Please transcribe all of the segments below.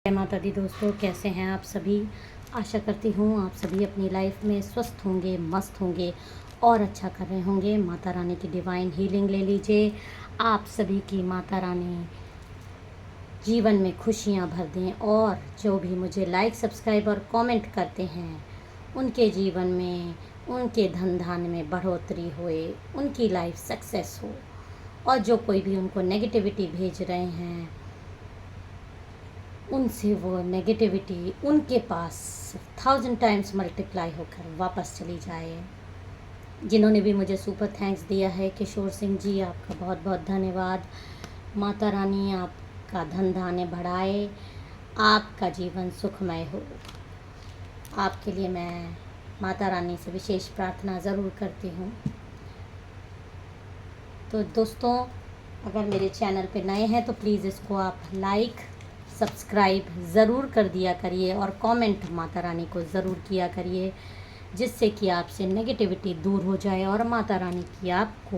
जय माता दी दोस्तों, कैसे हैं आप सभी। आशा करती हूँ आप सभी अपनी लाइफ में स्वस्थ होंगे, मस्त होंगे और अच्छा कर रहे होंगे। माता रानी की डिवाइन हीलिंग ले लीजिए। आप सभी की माता रानी जीवन में खुशियाँ भर दें और जो भी मुझे लाइक, सब्सक्राइब और कमेंट करते हैं उनके जीवन में, उनके धन धान्य में बढ़ोतरी होए, उनकी लाइफ सक्सेस हो। और जो कोई भी उनको नेगेटिविटी भेज रहे हैं उनसे वो नेगेटिविटी उनके पास 1000 टाइम्स मल्टीप्लाई होकर वापस चली जाए। जिन्होंने भी मुझे सुपर थैंक्स दिया है, किशोर सिंह जी, आपका बहुत बहुत धन्यवाद। माता रानी आपका धन धान्य बढ़ाए, आपका जीवन सुखमय हो। आपके लिए मैं माता रानी से विशेष प्रार्थना ज़रूर करती हूँ। तो दोस्तों, अगर मेरे चैनल पे नए हैं तो प्लीज़ इसको आप लाइक, सब्सक्राइब ज़रूर कर दिया करिए और कमेंट माता रानी को ज़रूर किया करिए, जिससे कि आपसे नेगेटिविटी दूर हो जाए और माता रानी की आपको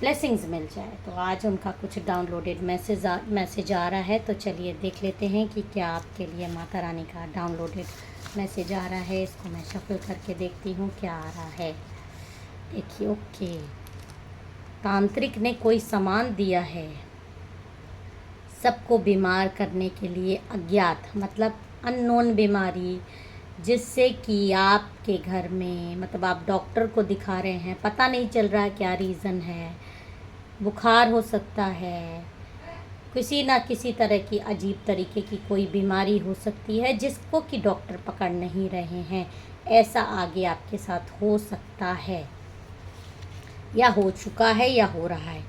ब्लेसिंग्स मिल जाए। तो आज उनका कुछ डाउनलोडेड मैसेज आ रहा है, तो चलिए देख लेते हैं कि क्या आपके लिए माता रानी का डाउनलोडेड मैसेज आ रहा है। इसको मैं शफल करके देखती हूँ क्या आ रहा है। देखिए, ओके, तांत्रिक ने कोई सामान दिया है सबको बीमार करने के लिए, अज्ञात मतलब अननोन बीमारी, जिससे कि आपके घर में, मतलब आप डॉक्टर को दिखा रहे हैं, पता नहीं चल रहा क्या रीज़न है। बुखार हो सकता है, किसी ना किसी तरह की अजीब तरीके की कोई बीमारी हो सकती है जिसको कि डॉक्टर पकड़ नहीं रहे हैं। ऐसा आगे आपके साथ हो सकता है या हो चुका है या हो रहा है।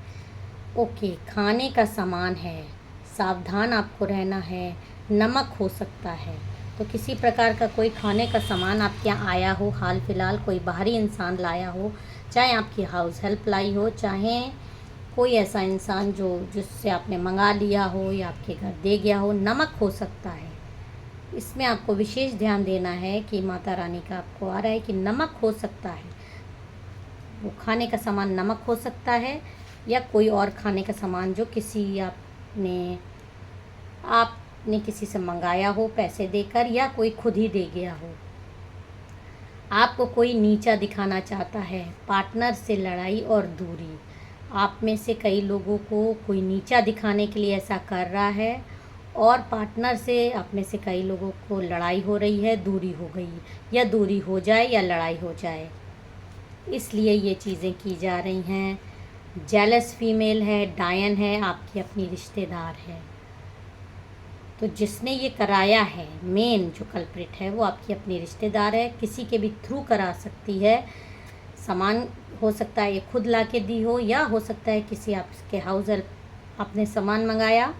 ओके, खाने का सामान है, सावधान आपको रहना है। नमक हो सकता है, तो किसी प्रकार का कोई खाने का सामान आपके यहाँ आया हो, हाल फिलहाल कोई बाहरी इंसान लाया हो, चाहे आपकी हाउस हेल्प लाई हो, चाहे कोई ऐसा इंसान जिससे आपने मंगा लिया हो या आपके घर दे गया हो, नमक हो सकता है। इसमें आपको विशेष ध्यान देना है कि माता रानी का आपको आ रहा है कि नमक हो सकता है। वो खाने का सामान नमक हो सकता है या कोई और खाने का सामान जो आपने किसी से मंगाया हो पैसे देकर, या कोई खुद ही दे गया हो। आपको कोई नीचा दिखाना चाहता है, पार्टनर से लड़ाई और दूरी। आप में से कई लोगों को कोई नीचा दिखाने के लिए ऐसा कर रहा है और पार्टनर से आप में से कई लोगों को लड़ाई हो रही है, दूरी हो गई, या दूरी हो जाए या लड़ाई हो जाए, इसलिए ये चीज़ें की जा रही हैं। जेलस फीमेल है, डायन है, आपकी अपनी रिश्तेदार है। तो जिसने ये कराया है, मेन जो कल्प्रिट है, वो आपकी अपनी रिश्तेदार है, किसी के भी थ्रू करा सकती है। सामान हो सकता है ये खुद ला के दी हो, या हो सकता है किसी आपके हाउस हेल्प आपने सामान मंगाया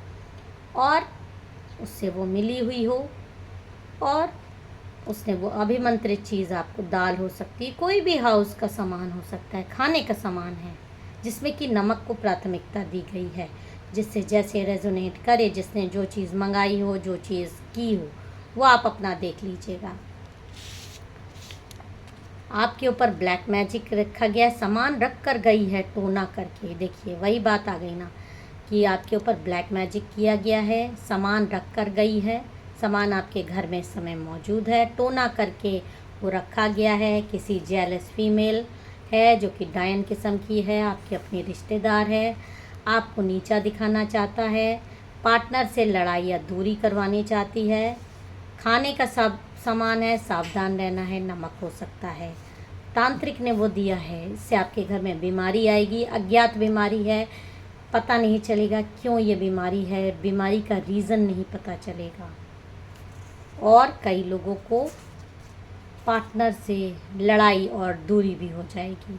और उससे वो मिली हुई हो और उसने वो अभिमंत्रित चीज़ आपको, दाल हो सकती है, कोई भी हाउस का सामान हो सकता है, खाने का सामान है जिसमें कि नमक को प्राथमिकता दी गई है, जिससे जैसे रेजोनेट करे, जिसने जो चीज़ मंगाई हो, जो चीज़ की हो, वो आप अपना देख लीजिएगा। आपके ऊपर ब्लैक मैजिक रखा गया, सामान रख कर गई है टोना करके। देखिए, वही बात आ गई ना कि आपके ऊपर ब्लैक मैजिक किया गया है, सामान रख कर गई है, सामान आपके घर में इस समय मौजूद है, टोना करके वो रखा गया है। किसी जेलस फीमेल है जो कि डायन किस्म की है, आपकी अपनी रिश्तेदार है, आपको नीचा दिखाना चाहता है, पार्टनर से लड़ाई या दूरी करवानी चाहती है। खाने का सब सामान है, सावधान रहना है, नमक हो सकता है। तांत्रिक ने वो दिया है, इससे आपके घर में बीमारी आएगी, अज्ञात बीमारी है, पता नहीं चलेगा क्यों ये बीमारी है, बीमारी का रीज़न नहीं पता चलेगा। और कई लोगों को पार्टनर से लड़ाई और दूरी भी हो जाएगी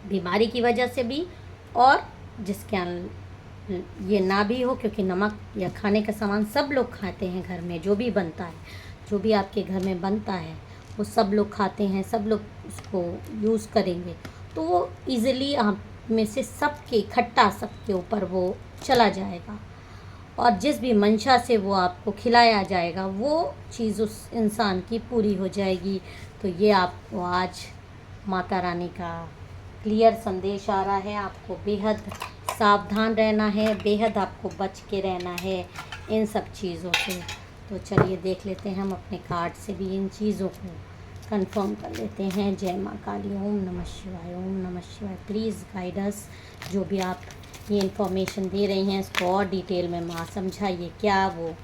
बीमारी की वजह से भी, और जिसके ये ना भी हो, क्योंकि नमक या खाने का सामान सब लोग खाते हैं घर में, जो भी बनता है, जो भी आपके घर में बनता है वो सब लोग खाते हैं, सब लोग उसको यूज़ करेंगे, तो वो ईज़िली आप में से सबके इकट्ठा सबके ऊपर वो चला जाएगा और जिस भी मंशा से वो आपको खिलाया जाएगा वो चीज़ उस इंसान की पूरी हो जाएगी। तो ये आपको आज माता रानी का क्लियर संदेश आ रहा है, आपको बेहद सावधान रहना है, बेहद आपको बच के रहना है इन सब चीज़ों से। तो चलिए देख लेते हैं हम अपने कार्ड से भी इन चीज़ों को कंफर्म कर लेते हैं। जय माँ काली, ओम नमः शिवाय, ओम नमः शिवाय। प्लीज़ गाइड अस, जो भी आप ये इन्फॉर्मेशन दे रही हैं इसको और डिटेल में माँ समझाइए क्या वो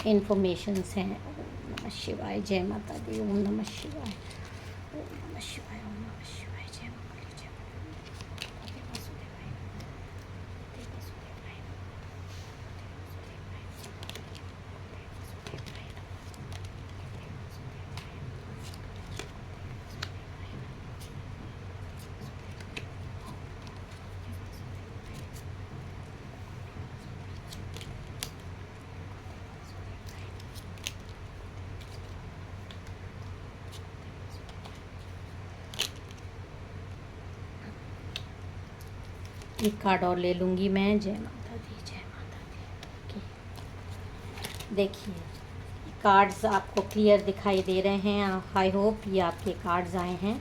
इन्फॉर्मेशंस हैं। ओम नमः शिवाय, जय माता दी, ओम नमः शिवाय, ओम नमः शिवाय, ओम नमः शिवाय, जय माँ काली, जय एक कार्ड और ले लूँगी मैं। जय माता दी, जय माता दी। ओके, देखिए कार्ड्स आपको क्लियर दिखाई दे रहे हैं। आई होप ये आपके कार्ड्स आए हैं।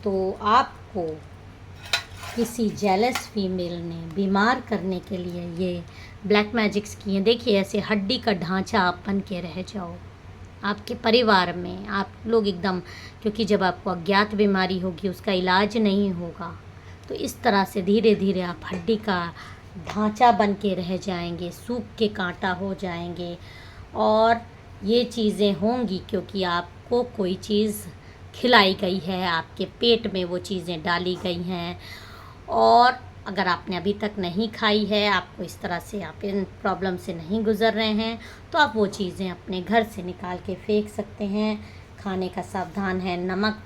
तो आपको किसी जेलस फीमेल ने बीमार करने के लिए ये ब्लैक मैजिक्स किए। देखिए ऐसे हड्डी का ढांचा आप बन के रह जाओ आपके परिवार में, आप लोग एकदम, क्योंकि जब आपको अज्ञात बीमारी होगी उसका इलाज नहीं होगा तो इस तरह से धीरे धीरे आप हड्डी का ढांचा बन के रह जाएंगे, सूख के कांटा हो जाएंगे। और ये चीज़ें होंगी क्योंकि आपको कोई चीज़ खिलाई गई है, आपके पेट में वो चीज़ें डाली गई हैं। और अगर आपने अभी तक नहीं खाई है, आपको इस तरह से, आप इन प्रॉब्लम से नहीं गुज़र रहे हैं, तो आप वो चीज़ें अपने घर से निकाल के फेंक सकते हैं। खाने का सावधान है, नमक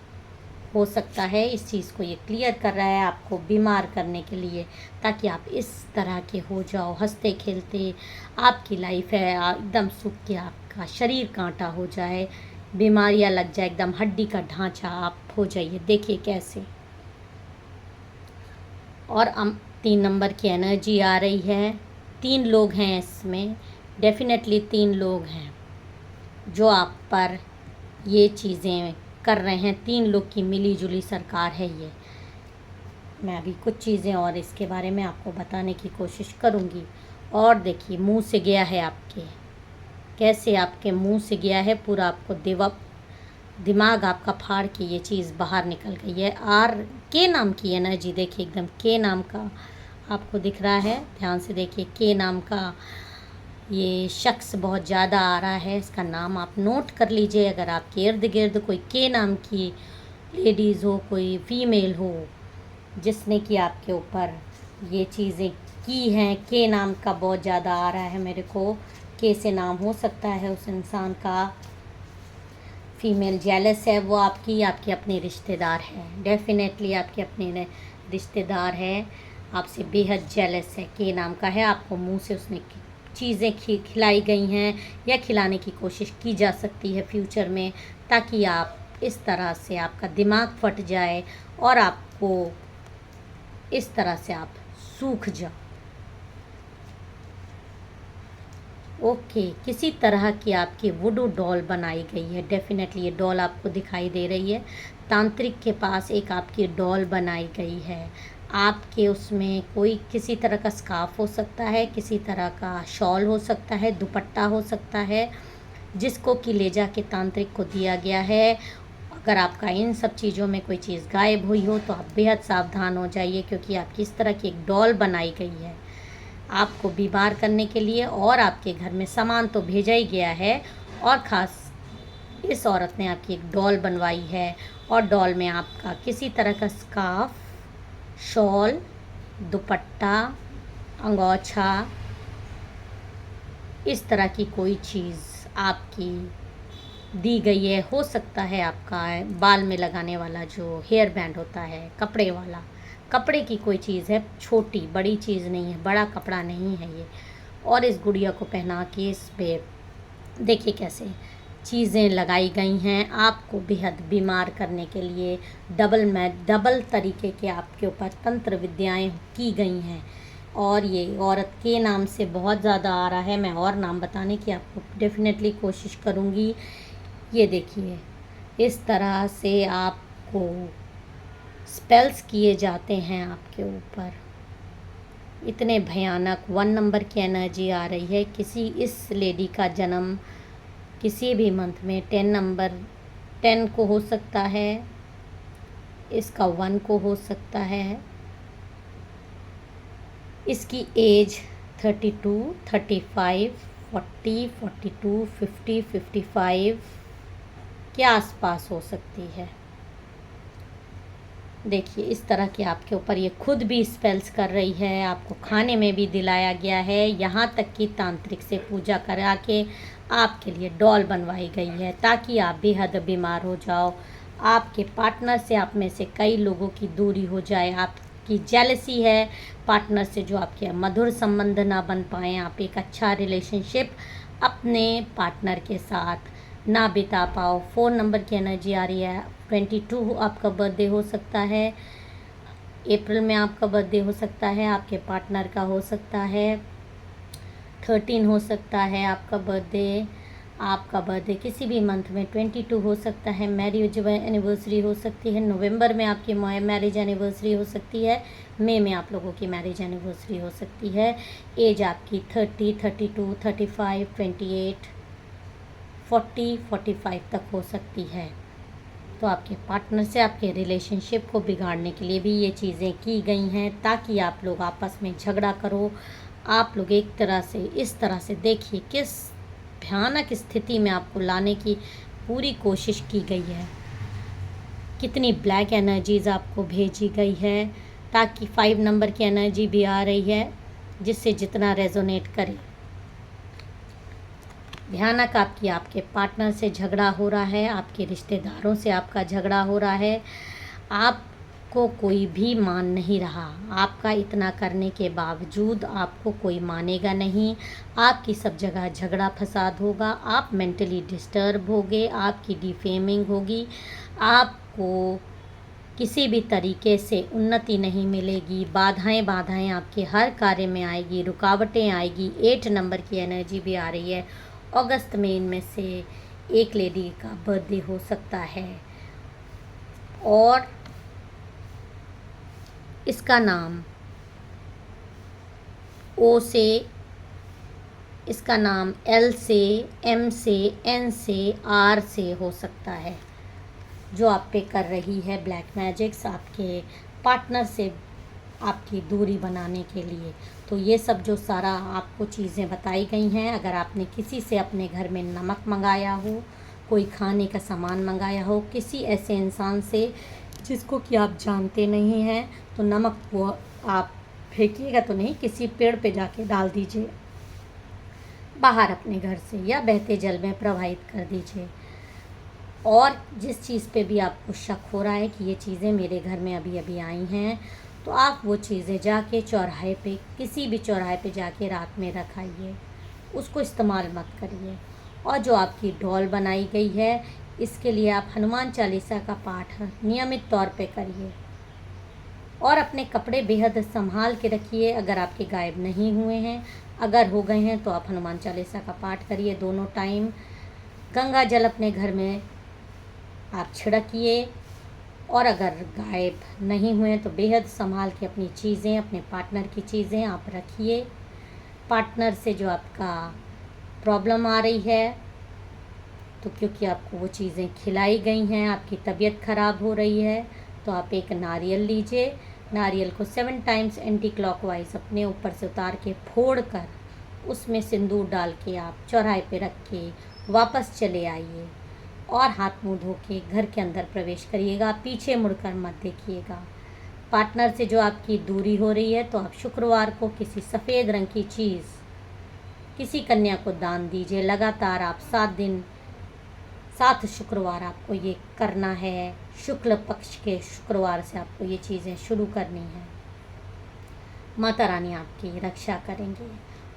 हो सकता है, इस चीज़ को ये क्लियर कर रहा है आपको बीमार करने के लिए, ताकि आप इस तरह के हो जाओ, हंसते खेलते आपकी लाइफ है एकदम सूख के आपका शरीर कांटा हो जाए, बीमारियां लग जाए, एकदम हड्डी का ढांचा आप हो जाइए। देखिए कैसे। और 3 नंबर की एनर्जी आ रही है। 3 लोग हैं इसमें, डेफिनेटली 3 लोग हैं जो आप पर ये चीज़ें कर रहे हैं। 3 लोग की मिली जुली सरकार है ये। मैं अभी कुछ चीज़ें और इसके बारे में आपको बताने की कोशिश करूँगी। और देखिए मुंह से गया है आपके, कैसे आपके मुंह से गया है, पूरा आपको दिमाग आपका फाड़ के ये चीज़ बाहर निकल गई है। आर के नाम की एनर्जी देखिए, एकदम के नाम का आपको दिख रहा है, ध्यान से देखिए। के नाम का ये शख्स बहुत ज़्यादा आ रहा है, इसका नाम आप नोट कर लीजिए। अगर आपके इर्द गिर्द कोई के नाम की लेडीज़ हो, कोई फीमेल हो जिसने कि आपके ऊपर ये चीज़ें की हैं, के नाम का बहुत ज़्यादा आ रहा है मेरे को। के से नाम हो सकता है उस इंसान का। फीमेल जेलस है वो आपकी अपनी रिश्तेदार है, डेफिनेटली आपकी अपनी रिश्तेदार है, आपसे बेहद जेलस है। के नाम का है, आपको मुंह से उसने चीज़ें खिलाई गई हैं या खिलाने की कोशिश की जा सकती है फ्यूचर में, ताकि आप इस तरह से आपका दिमाग फट जाए और आपको इस तरह से आप सूख जाओ। ओके, किसी तरह की आपकी वुडू डॉल बनाई गई है, डेफिनेटली ये डॉल आपको दिखाई दे रही है। तांत्रिक के पास एक आपकी डॉल बनाई गई है। आपके उसमें कोई किसी तरह का स्कार्फ हो सकता है, किसी तरह का शॉल हो सकता है, दुपट्टा हो सकता है, जिसको कि ले जा के तांत्रिक को दिया गया है। अगर आपका इन सब चीज़ों में कोई चीज़ गायब हुई हो तो आप बेहद सावधान हो जाइए, क्योंकि आपकी इस तरह की एक डॉल बनाई गई है आपको बीमार करने के लिए। और आपके घर में सामान तो भेजा ही गया है, और ख़ास इस औरत ने आपकी एक डॉल बनवाई है, और डॉल में आपका किसी तरह का स्कार्फ, शॉल, दुपट्टा, अंगोछा, इस तरह की कोई चीज़ आपकी दी गई है। हो सकता है आपका बाल में लगाने वाला जो हेयर बैंड होता है, कपड़े वाला, कपड़े की कोई चीज़ है, छोटी बड़ी चीज़ नहीं है, बड़ा कपड़ा नहीं है ये। और इस गुड़िया को पहना के इस पे देखिए कैसे चीज़ें लगाई गई हैं आपको बेहद बीमार करने के लिए। डबल तरीके के आपके ऊपर तंत्र विद्याएं की गई हैं। और ये औरत के नाम से बहुत ज़्यादा आ रहा है, मैं और नाम बताने की आपको डेफिनेटली कोशिश करूँगी। ये देखिए इस तरह से आपको स्पेल्स किए जाते हैं आपके ऊपर। इतने भयानक 1 नंबर की एनर्जी आ रही है। किसी इस लेडी का जन्म किसी भी मंथ में 10 को हो सकता है, इसका 1 को हो सकता है। इसकी एज 32, 35, 40, 42, 50, 55 के आसपास हो सकती है। देखिए इस तरह के आपके ऊपर ये खुद भी स्पेल्स कर रही है, आपको खाने में भी दिलाया गया है, यहाँ तक कि तांत्रिक से पूजा करा के आपके लिए डॉल बनवाई गई है ताकि आप बेहद बीमार हो जाओ, आपके पार्टनर से आप में से कई लोगों की दूरी हो जाए, आपकी जेलसी है पार्टनर से जो आपके मधुर संबंध ना बन पाएँ, आप एक अच्छा रिलेशनशिप अपने पार्टनर के साथ ना बिता पाओ। 4 नंबर की एनर्जी आ रही है। 22 आपका बर्थडे हो सकता है, अप्रैल में आपका बर्थडे हो सकता है, आपके पार्टनर का हो सकता है। 13 हो सकता है आपका बर्थडे किसी भी मंथ में 22 हो सकता है। मैरिज एनिवर्सरी हो सकती है, नवंबर में आपकी मैरिज एनिवर्सरी हो सकती है, मई में आप लोगों की मैरिज एनिवर्सरी हो सकती है। एज आपकी 30, 32, 35, 28, 40, 45 तक हो सकती है। तो आपके पार्टनर से आपके रिलेशनशिप को बिगाड़ने के लिए भी ये चीज़ें की गई हैं ताकि आप लोग आपस में झगड़ा करो। आप लोग एक तरह से इस तरह से देखिए किस भयानक स्थिति में आपको लाने की पूरी कोशिश की गई है। कितनी ब्लैक एनर्जीज़ आपको भेजी गई है ताकि 5 नंबर की एनर्जी भी आ रही है जिससे जितना रेजोनेट करे। भयानक आपके पार्टनर से झगड़ा हो रहा है, आपके रिश्तेदारों से आपका झगड़ा हो रहा है, आपको कोई भी मान नहीं रहा, आपका इतना करने के बावजूद आपको कोई मानेगा नहीं, आपकी सब जगह झगड़ा फसाद होगा, आप मेंटली डिस्टर्ब होगे, आपकी डिफेमिंग होगी, आपको किसी भी तरीके से उन्नति नहीं मिलेगी, बाधाएं आपके हर कार्य में आएगी, रुकावटें आएगी। 8 नंबर की एनर्जी भी आ रही है। अगस्त में इनमें से एक लेडी का बर्थडे हो सकता है और इसका नाम ओ से, इसका नाम एल से, एम से, एन से, आर से हो सकता है जो आप पे कर रही है ब्लैक मैजिक्स आपके पार्टनर से आपकी दूरी बनाने के लिए। तो ये सब जो सारा आपको चीज़ें बताई गई हैं, अगर आपने किसी से अपने घर में नमक मंगाया हो, कोई खाने का सामान मंगाया हो, किसी ऐसे इंसान से जिसको कि आप जानते नहीं हैं, तो नमक को आप फेंकिएगा तो नहीं, किसी पेड़ पे जाके डाल दीजिए बाहर अपने घर से या बहते जल में प्रवाहित कर दीजिए। और जिस चीज़ पे भी आपको शक हो रहा है कि ये चीज़ें मेरे घर में अभी अभी आई हैं, तो आप वो चीज़ें जाके चौराहे पे, किसी भी चौराहे पे जाके रात में रखाइए, उसको इस्तेमाल मत करिए। और जो आपकी डॉल बनाई गई है, इसके लिए आप हनुमान चालीसा का पाठ नियमित तौर पे करिए और अपने कपड़े बेहद संभाल के रखिए। अगर आपके गायब नहीं हुए हैं, अगर हो गए हैं तो आप हनुमान चालीसा का पाठ करिए दोनों टाइम। गंगा जल अपने घर में आप छिड़किए और अगर गायब नहीं हुए तो बेहद संभाल के अपनी चीज़ें, अपने पार्टनर की चीज़ें आप रखिए। पार्टनर से जो आपका प्रॉब्लम आ रही है, तो क्योंकि आपको वो चीज़ें खिलाई गई हैं, आपकी तबीयत ख़राब हो रही है, तो आप एक नारियल लीजिए, नारियल को 7 टाइम्स एंटी क्लॉकवाइज अपने ऊपर से उतार के फोड़ कर उसमें सिंदूर डाल के आप चौराहे पे रख के वापस चले आइए और हाथ मुंह धो के घर के अंदर प्रवेश करिएगा। पीछे मुड़कर मत देखिएगा। पार्टनर से जो आपकी दूरी हो रही है, तो आप शुक्रवार को किसी सफ़ेद रंग की चीज़ किसी कन्या को दान दीजिए। लगातार आप 7 शुक्रवार आपको ये करना है। शुक्ल पक्ष के शुक्रवार से आपको ये चीज़ें शुरू करनी है। माता रानी आपकी रक्षा करेंगे।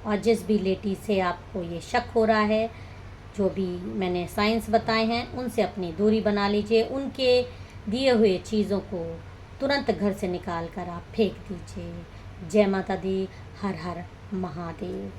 और जिस भी लेडी से आपको ये शक हो रहा है, जो भी मैंने साइंस बताए हैं, उनसे अपनी दूरी बना लीजिए। उनके दिए हुए चीज़ों को तुरंत घर से निकाल कर आप फेंक दीजिए। जय माता दी। हर हर महादेव।